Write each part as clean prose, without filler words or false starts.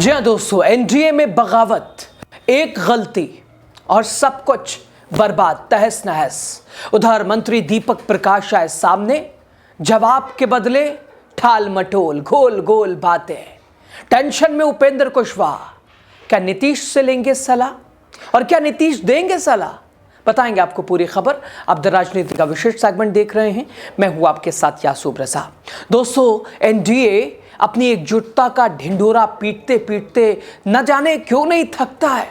जी हाँ दोस्तों, एनडीए में बगावत, एक गलती और सब कुछ बर्बाद, तहस नहस। उधर मंत्री दीपक प्रकाश आए सामने, जवाब के बदले ठाल मटोल, गोल गोल बातें। टेंशन में उपेंद्र कुशवाहा, क्या नीतीश से लेंगे सलाह और क्या नीतीश देंगे सलाह? बताएंगे आपको पूरी खबर। आप द राजनीति का विशेष सेगमेंट देख रहे हैं, मैं हूं आपके साथ यासूब रजा। दोस्तों, एनडीए अपनी एकजुटता का ढिंढोरा पीटते पीटते न जाने क्यों नहीं थकता है।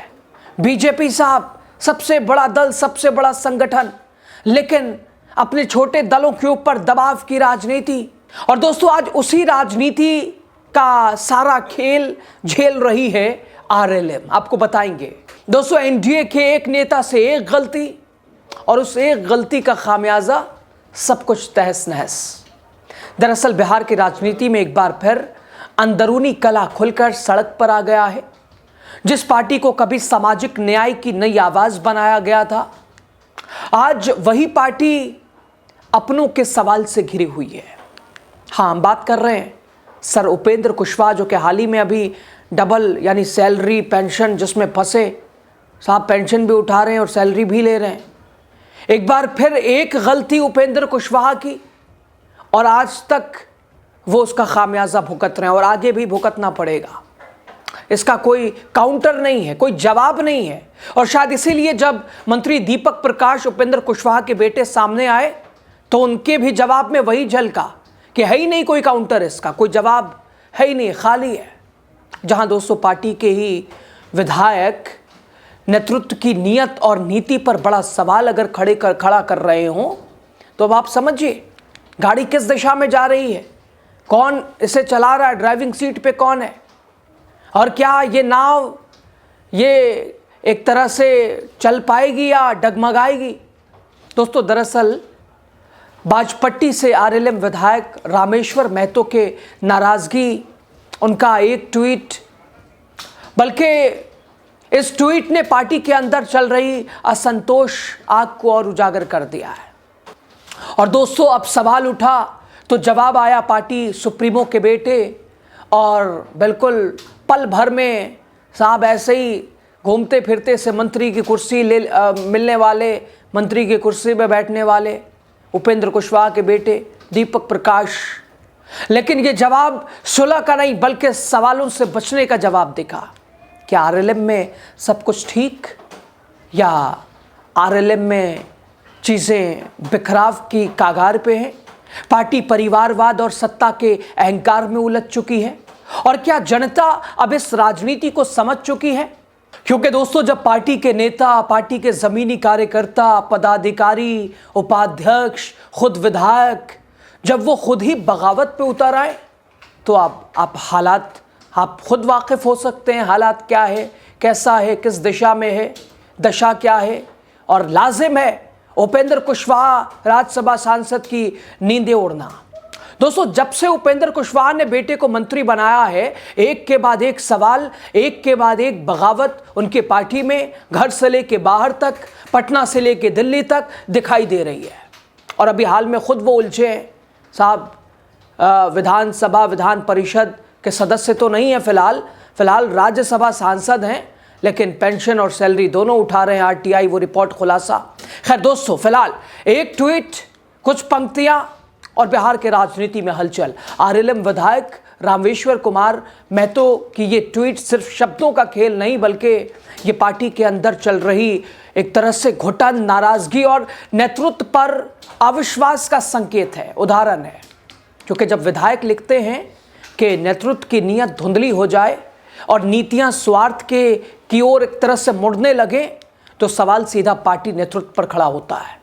बीजेपी साहब सबसे बड़ा दल, सबसे बड़ा संगठन, लेकिन अपने छोटे दलों के ऊपर दबाव की राजनीति। और दोस्तों, आज उसी राजनीति का सारा खेल झेल रही है आरएलएम। आपको बताएंगे दोस्तों, एनडीए के एक नेता से एक गलती और उस एक गलती का खामियाजा सब कुछ तहस नहस। दरअसल बिहार की राजनीति में एक बार फिर अंदरूनी कला खुलकर सड़क पर आ गया है। जिस पार्टी को कभी सामाजिक न्याय की नई आवाज बनाया गया था, आज वही पार्टी अपनों के सवाल से घिरी हुई है। हाँ, हम बात कर रहे हैं सर उपेंद्र कुशवाहा, जो कि हाल ही में अभी डबल यानी सैलरी पेंशन जिसमें फंसे, साहब पेंशन भी उठा रहे हैं और सैलरी भी ले रहे हैं। एक बार फिर एक गलती उपेंद्र कुशवाहा की और आज तक वो उसका खामियाजा भुगत रहे हैं और आगे भी भुगतना पड़ेगा। इसका कोई काउंटर नहीं है, कोई जवाब नहीं है। और शायद इसीलिए जब मंत्री दीपक प्रकाश उपेंद्र कुशवाहा के बेटे सामने आए तो उनके भी जवाब में वही झलका कि है ही नहीं कोई काउंटर, इसका कोई जवाब है ही नहीं, खाली है। जहां दोस्तों पार्टी के ही विधायक नेतृत्व की नियत और नीति पर बड़ा सवाल अगर खड़ा कर रहे हो तो अब आप समझिए गाड़ी किस दिशा में जा रही है, कौन इसे चला रहा है, ड्राइविंग सीट पे कौन है, और क्या ये नाव ये एक तरह से चल पाएगी या डगमगाएगी। दोस्तों, दरअसल बाजपट्टी से आरएलएम विधायक रामेश्वर महतो के नाराजगी, उनका एक ट्वीट, बल्कि इस ट्वीट ने पार्टी के अंदर चल रही असंतोष आग को और उजागर कर दिया है। और दोस्तों, अब सवाल उठा तो जवाब आया पार्टी सुप्रीमो के बेटे, और बिल्कुल पल भर में साहब ऐसे ही घूमते फिरते से मंत्री की कुर्सी मिलने वाले, मंत्री की कुर्सी में बैठने वाले उपेंद्र कुशवाहा के बेटे दीपक प्रकाश। लेकिन ये जवाब सुलह का नहीं बल्कि सवालों से बचने का जवाब दिखा। क्या आरएलएम में सब कुछ ठीक, या आरएलएम में चीज़ें बिखराव की कागार पे हैं? पार्टी परिवारवाद और सत्ता के अहंकार में उलझ चुकी है, और क्या जनता अब इस राजनीति को समझ चुकी है? क्योंकि दोस्तों, जब पार्टी के नेता, पार्टी के जमीनी कार्यकर्ता, पदाधिकारी, उपाध्यक्ष, खुद विधायक, जब वो खुद ही बगावत पे उतर आए तो आप खुद वाकिफ हो सकते हैं हालात क्या है, कैसा है, किस दिशा में है, दशा क्या है। और लाजिम है उपेंद्र कुशवाहा राज्यसभा सांसद की नींदें उड़ना। दोस्तों, जब से उपेंद्र कुशवाहा ने बेटे को मंत्री बनाया है, एक के बाद एक सवाल, एक के बाद एक बगावत उनके पार्टी में घर से लेके बाहर तक, पटना से लेके दिल्ली तक दिखाई दे रही है। और अभी हाल में खुद वो उलझे हैं साहब, विधानसभा विधान परिषद के सदस्य तो नहीं है फिलहाल राज्यसभा सांसद हैं, लेकिन पेंशन और सैलरी दोनों उठा रहे हैं। आरटीआई वो रिपोर्ट खुलासा। खैर दोस्तों, फिलहाल एक ट्वीट, कुछ पंक्तियां और बिहार के राजनीति में हलचल। आरएलएम विधायक रामेश्वर कुमार महतो की ये ट्वीट सिर्फ शब्दों का खेल नहीं, बल्कि ये पार्टी के अंदर चल रही एक तरह से घुटन, नाराजगी और नेतृत्व पर अविश्वास का संकेत है, उदाहरण है। क्योंकि जब विधायक लिखते हैं कि नेतृत्व की नीयत धुंधली हो जाए और नीतियां स्वार्थ की ओर एक तरह से मुड़ने लगे, तो सवाल सीधा पार्टी नेतृत्व पर खड़ा होता है।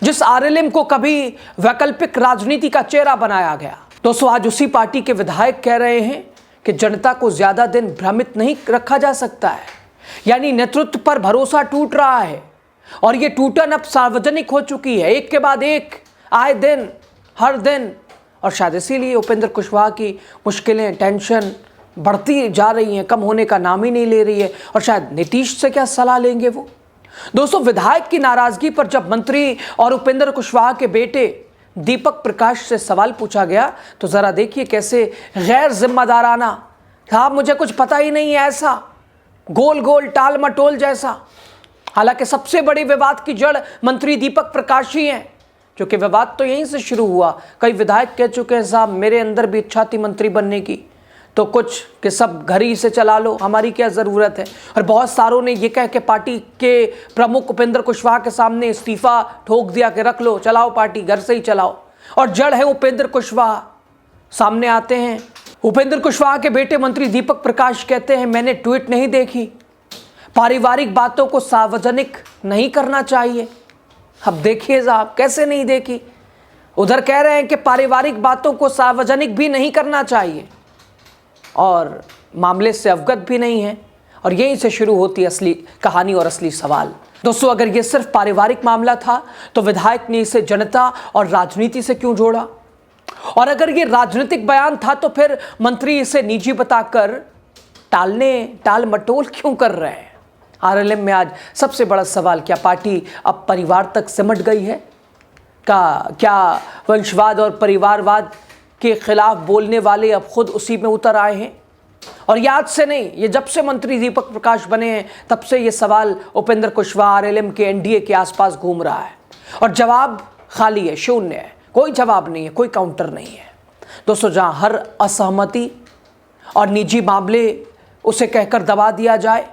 जिस आरएलएम को कभी वैकल्पिक राजनीति का चेहरा बनाया गया, दोस्तों आज उसी पार्टी के विधायक कह रहे हैं कि जनता को ज्यादा दिन भ्रमित नहीं रखा जा सकता है। यानी नेतृत्व पर भरोसा टूट रहा है और ये टूटन अब सार्वजनिक हो चुकी है, एक के बाद एक, आए दिन, हर दिन। और शायद इसीलिए उपेंद्र कुशवाहा की मुश्किलें, टेंशन बढ़ती जा रही हैं, कम होने का नाम ही नहीं ले रही है। और शायद नीतीश से क्या सलाह लेंगे वो। दोस्तों, विधायक की नाराजगी पर जब मंत्री और उपेंद्र कुशवाहा के बेटे दीपक प्रकाश से सवाल पूछा गया तो जरा देखिए कैसे गैर जिम्मेदाराना साहब मुझे कुछ पता ही नहीं है, ऐसा गोल गोल टाल मटोल जैसा। हालांकि सबसे बड़ी विवाद की जड़ मंत्री दीपक प्रकाश ही हैं, क्योंकि विवाद तो यहीं से शुरू हुआ। कई विधायक कह चुके हैं साहब मेरे अंदर भी इच्छा थी मंत्री बनने की, तो कुछ कि सब घर ही से चला लो, हमारी क्या ज़रूरत है। और बहुत सारों ने ये कह के पार्टी के प्रमुख उपेंद्र कुशवाहा के सामने इस्तीफा ठोक दिया कि रख लो, चलाओ पार्टी, घर से ही चलाओ। और जड़ है उपेंद्र कुशवाहा। सामने आते हैं उपेंद्र कुशवाहा के बेटे मंत्री दीपक प्रकाश, कहते हैं मैंने ट्वीट नहीं देखी, पारिवारिक बातों को सार्वजनिक नहीं करना चाहिए। अब देखिए साहब कैसे नहीं देखी, उधर कह रहे हैं कि पारिवारिक बातों को सार्वजनिक भी नहीं करना चाहिए और मामले से अवगत भी नहीं है। और यहीं से शुरू होती है असली कहानी और असली सवाल। दोस्तों अगर ये सिर्फ पारिवारिक मामला था तो विधायक ने इसे जनता और राजनीति से क्यों जोड़ा? और अगर ये राजनीतिक बयान था तो फिर मंत्री इसे निजी बताकर टाल मटोल क्यों कर रहे हैं? आरएलएम में आज सबसे बड़ा सवाल, क्या पार्टी अब परिवार तक सिमट गई है? क्या वंशवाद और परिवारवाद के खिलाफ बोलने वाले अब खुद उसी में उतर आए हैं? और याद से नहीं, ये जब से मंत्री दीपक प्रकाश बने हैं तब से ये सवाल उपेंद्र कुशवाहा आरएलएम के एनडीए के आसपास घूम रहा है और जवाब खाली है, शून्य है, कोई जवाब नहीं है, कोई काउंटर नहीं है। दोस्तों जहां हर असहमति और निजी मामले उसे कहकर दबा दिया जाए,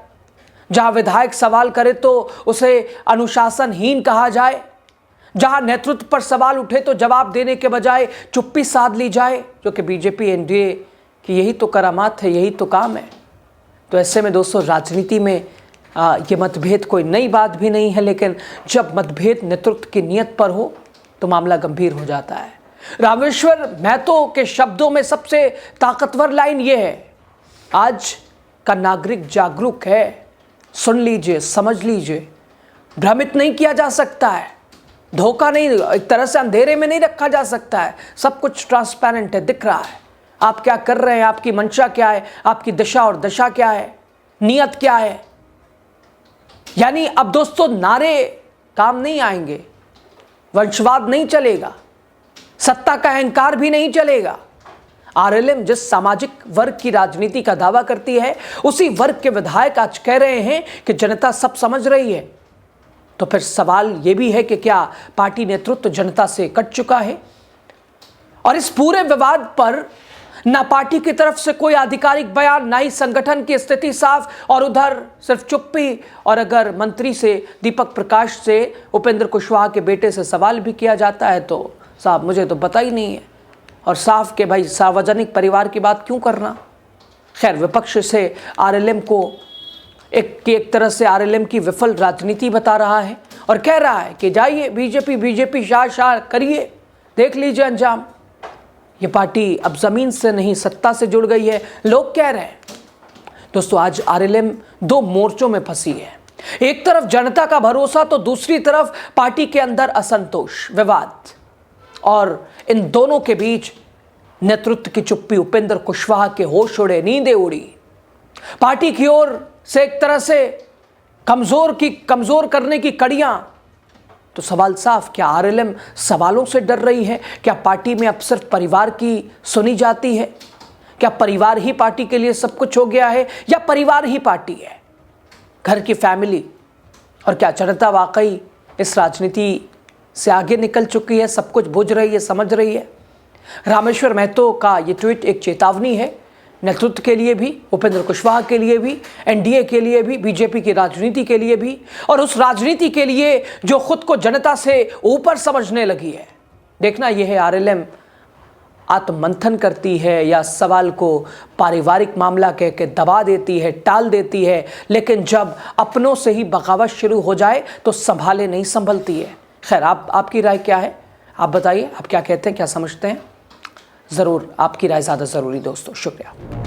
जहां विधायक सवाल करे तो उसे अनुशासनहीन कहा जाए, जहां नेतृत्व पर सवाल उठे तो जवाब देने के बजाय चुप्पी साध ली जाए, जो कि बीजेपी एनडीए की यही तो करामात है, यही तो काम है। तो ऐसे में दोस्तों राजनीति में ये मतभेद कोई नई बात भी नहीं है, लेकिन जब मतभेद नेतृत्व की नीयत पर हो तो मामला गंभीर हो जाता है। रामेश्वर महतो के शब्दों में सबसे ताकतवर लाइन ये है, आज का नागरिक जागरूक है, सुन लीजिए, समझ लीजिए, भ्रमित नहीं किया जा सकता है, धोखा नहीं, एक तरह से अंधेरे में नहीं रखा जा सकता है, सब कुछ ट्रांसपेरेंट है, दिख रहा है आप क्या कर रहे हैं, आपकी मंशा क्या है, आपकी दिशा और दशा क्या है, नियत क्या है। यानी अब दोस्तों नारे काम नहीं आएंगे, वंशवाद नहीं चलेगा, सत्ता का अहंकार भी नहीं चलेगा। आरएलएम जिस सामाजिक वर्ग की राजनीति का दावा करती है, उसी वर्ग के विधायक आज कह रहे हैं कि जनता सब समझ रही है। तो फिर सवाल यह भी है कि क्या पार्टी नेतृत्व जनता से कट चुका है? और इस पूरे विवाद पर ना पार्टी की तरफ से कोई आधिकारिक बयान, ना ही संगठन की स्थिति साफ, और उधर सिर्फ चुप्पी। और अगर मंत्री से दीपक प्रकाश से उपेंद्र कुशवाहा के बेटे से सवाल भी किया जाता है तो साहब मुझे तो पता ही नहीं है, और साफ के भाई सार्वजनिक परिवार की बात क्यों करना। खैर विपक्ष से आरएलएम को एक तरह से आरएलएम की विफल राजनीति बता रहा है और कह रहा है कि जाइए बीजेपी शाह करिए, देख लीजिए अंजाम। ये पार्टी अब जमीन से नहीं सत्ता से जुड़ गई है, लोग कह रहे हैं। दोस्तों आज आरएलएम दो मोर्चों में फंसी है, एक तरफ जनता का भरोसा तो दूसरी तरफ पार्टी के अंदर असंतोष, विवाद, और इन दोनों के बीच नेतृत्व की चुप्पी। उपेंद्र कुशवाहा के होश उड़े, नींदें उड़ी, पार्टी की ओर से एक तरह से कमजोर करने की कड़ियां। तो सवाल साफ, क्या आरएलएम सवालों से डर रही है? क्या पार्टी में अब सिर्फ परिवार की सुनी जाती है? क्या परिवार ही पार्टी के लिए सब कुछ हो गया है, या परिवार ही पार्टी है, घर की फैमिली? और क्या जनता वाकई इस राजनीति से आगे निकल चुकी है, सब कुछ बुझ रही है, समझ रही है? रामेश्वर महतो का ये ट्वीट एक चेतावनी है नेतृत्व के लिए भी, उपेंद्र कुशवाहा के लिए भी, एनडीए के लिए भी, बीजेपी की राजनीति के लिए भी, और उस राजनीति के लिए जो खुद को जनता से ऊपर समझने लगी है। देखना यह है आरएलएम आत्ममंथन करती है या सवाल को पारिवारिक मामला कह के दबा देती है, टाल देती है, लेकिन जब अपनों से ही बगावत शुरू हो जाए तो संभाले नहीं संभलती है। खैर आपकी राय क्या है, आप बताइए, आप क्या कहते हैं, क्या समझते हैं? ज़रूर आपकी राय ज़्यादा ज़रूरी दोस्तों। शुक्रिया।